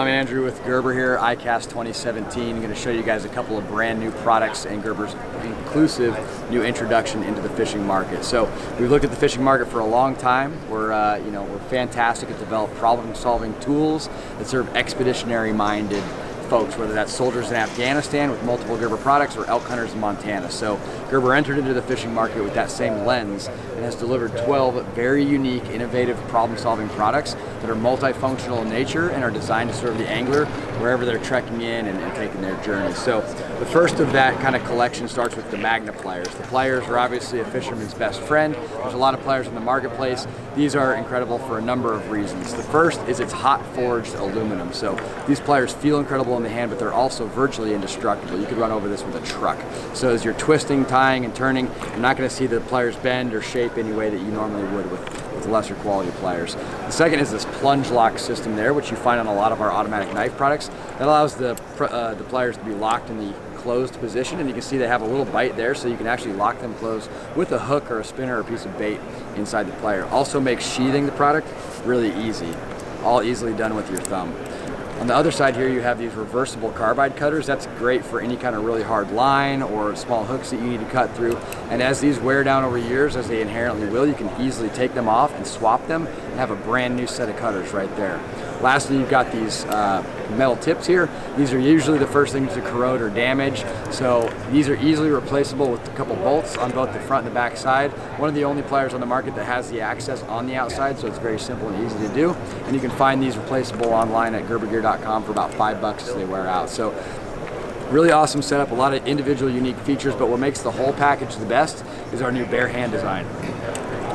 I'm Andrew with Gerber here, ICAST 2017. I'm going to show you guys a couple of brand new products and Gerber's inclusive new introduction into the fishing market. So we've looked at the fishing market for a long time. We're fantastic at developing problem-solving tools that serve expeditionary-minded folks, whether that's soldiers in Afghanistan with multiple Gerber products or elk hunters in Montana. So Gerber entered into the fishing market with that same lens and has delivered 12 very unique, innovative problem-solving products that are multifunctional in nature and are designed to serve the angler wherever they're trekking in and taking their journey. So the first of that kind of collection starts with the Magna Pliers. The pliers are obviously a fisherman's best friend. There's a lot of pliers in the marketplace. These are incredible for a number of reasons. The first is it's hot forged aluminum. So these pliers feel incredible in the hand, but they're also virtually indestructible. You could run over this with a truck. So as you're twisting, tying, and turning, you're not going to see the pliers bend or shape any way that you normally would with lesser quality pliers. The second is this plunge lock system there, which you find on a lot of our automatic knife products. That allows the pliers to be locked in the closed position, and you can see they have a little bite there, so you can actually lock them closed with a hook or a spinner or a piece of bait inside the plier. Also makes sheathing the product really easy, all easily done with your thumb. On the other side here, you have these reversible carbide cutters. That's great for any kind of really hard line or small hooks that you need to cut through. And as these wear down over years, as they inherently will, you can easily take them off and swap them and have a brand new set of cutters right there. Lastly, you've got these metal tips here. These are usually the first things to corrode or damage. So these are easily replaceable with a couple bolts on both the front and the back side. One of the only pliers on the market that has the access on the outside, so it's very simple and easy to do. And you can find these replaceable online at gerbergear.com for about $5 as they wear out. So really awesome setup, a lot of individual unique features, but what makes the whole package the best is our new bare hand design.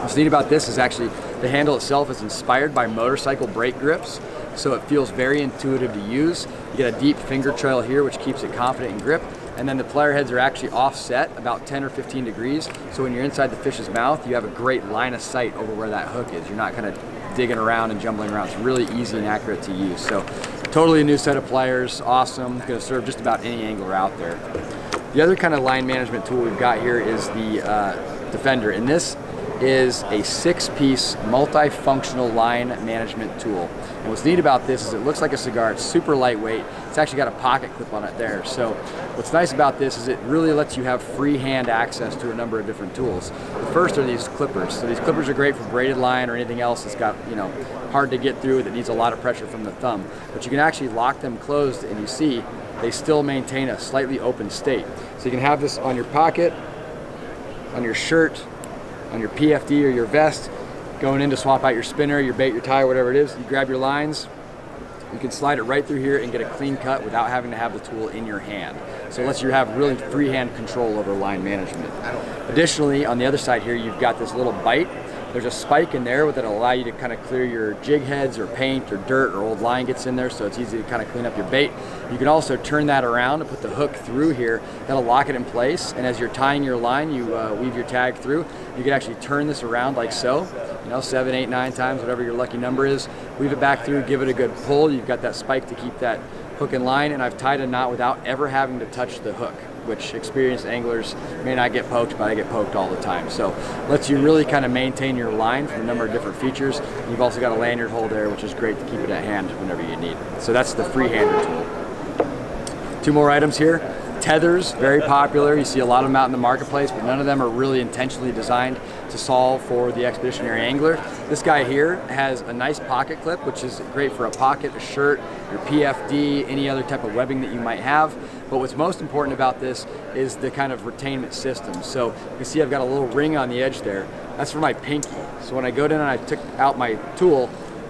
What's neat about this is actually the handle itself is inspired by motorcycle brake grips, so it feels very intuitive to use. You get a deep finger trail here, which keeps it confident in grip, and then the plier heads are actually offset about 10 or 15 degrees, so when you're inside the fish's mouth, you have a great line of sight over where that hook is. You're not kind of digging around and jumbling around. It's really easy and accurate to use. So totally a new set of pliers, awesome, going to serve just about any angler out there. The other kind of line management tool we've got here is the Defender, and this is a 6-piece multifunctional line management tool. And what's neat about this is it looks like a cigar. It's super lightweight. It's actually got a pocket clip on it there. So what's nice about this is it really lets you have freehand access to a number of different tools. The first are these clippers. So these clippers are great for braided line or anything else that's got, hard to get through, that needs a lot of pressure from the thumb. But you can actually lock them closed, and you see they still maintain a slightly open state. So you can have this on your pocket, on your shirt, on your PFD or your vest, going in to swap out your spinner, your bait, your tie, whatever it is. You grab your lines, you can slide it right through here and get a clean cut without having to have the tool in your hand. So it lets you have really freehand control over line management. Additionally, on the other side here, you've got this little bite. There's a spike in there that'll allow you to kind of clear your jig heads or paint or dirt or old line gets in there, so it's easy to kind of clean up your bait. You can also turn that around and put the hook through here. That'll lock it in place, and as you're tying your line, you weave your tag through. You can actually turn this around like so, 7, 8, 9 times, whatever your lucky number is. Weave it back through, give it a good pull. You've got that spike to keep that hook in line, and I've tied a knot without ever having to touch the hook, which experienced anglers may not get poked, but I get poked all the time. So lets you really kind of maintain your line from a number of different features. You've also got a lanyard hole there, which is great to keep it at hand whenever you need. So that's the freehander tool. 2 more items here. Tethers, very popular. You see a lot of them out in the marketplace, but none of them are really intentionally designed to solve for the expeditionary angler. This guy here has a nice pocket clip, which is great for a pocket, a shirt, your PFD, any other type of webbing that you might have. But what's most important about this is the kind of retainment system. So you can see I've got a little ring on the edge there. That's for my pinky. So when I go down and I took out my tool,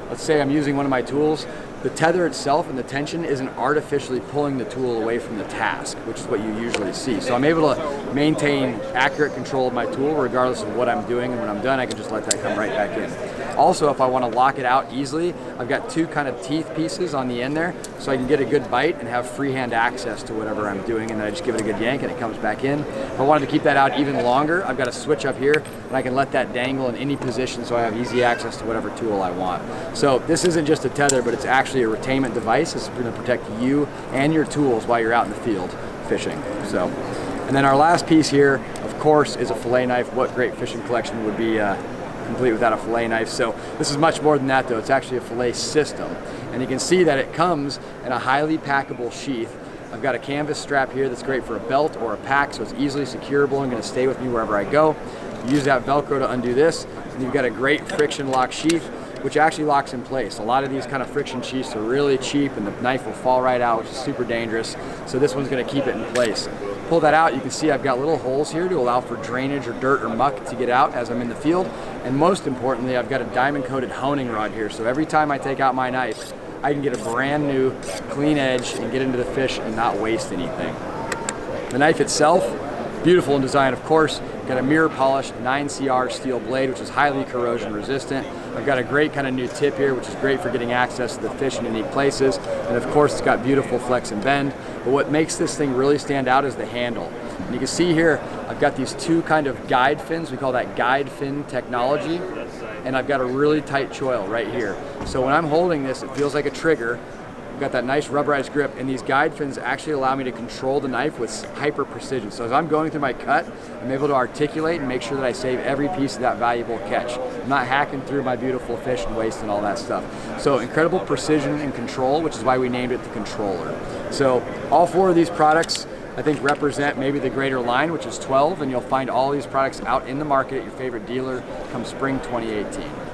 let's say I'm using one of my tools, the tether itself and the tension isn't artificially pulling the tool away from the task, which is what you usually see. So I'm able to maintain accurate control of my tool regardless of what I'm doing, and when I'm done I can just let that come right back in. Also, if I want to lock it out easily, I've got 2 kind of teeth pieces on the end there, so I can get a good bite and have freehand access to whatever I'm doing, and then I just give it a good yank and it comes back in. If I wanted to keep that out even longer, I've got a switch up here, and I can let that dangle in any position so I have easy access to whatever tool I want. So this isn't just a tether, but it's actually a retainment device. It's going to protect you and your tools while you're out in the field fishing. So, and then our last piece here, of course, is a fillet knife. What great fishing collection would be complete without a fillet knife. So this is much more than that though. It's actually a fillet system. And you can see that it comes in a highly packable sheath. I've got a canvas strap here that's great for a belt or a pack, so it's easily securable and going to stay with me wherever I go. You use that Velcro to undo this, and you've got a great friction lock sheath, which actually locks in place. A lot of these kind of friction sheaths are really cheap and the knife will fall right out, which is super dangerous. So this one's going to keep it in place. Pull that out, you can see I've got little holes here to allow for drainage or dirt or muck to get out as I'm in the field. And most importantly, I've got a diamond coated honing rod here. So every time I take out my knife, I can get a brand new clean edge and get into the fish and not waste anything. The knife itself, beautiful in design, of course. Got a mirror polished 9CR steel blade, which is highly corrosion resistant. I've got a great kind of new tip here, which is great for getting access to the fish in unique places. And of course, it's got beautiful flex and bend. But what makes this thing really stand out is the handle. And you can see here, I've got these two kind of guide fins. We call that guide fin technology. And I've got a really tight choil right here. So when I'm holding this, it feels like a trigger. I've got that nice rubberized grip, and these guide fins actually allow me to control the knife with hyper precision. So as I'm going through my cut, I'm able to articulate and make sure that I save every piece of that valuable catch. I'm not hacking through my beautiful fish and wasting all that stuff. So incredible precision and control, which is why we named it the Controller. So all four of these products, I think, represent maybe the greater line, which is 12, and you'll find all these products out in the market at your favorite dealer come spring 2018.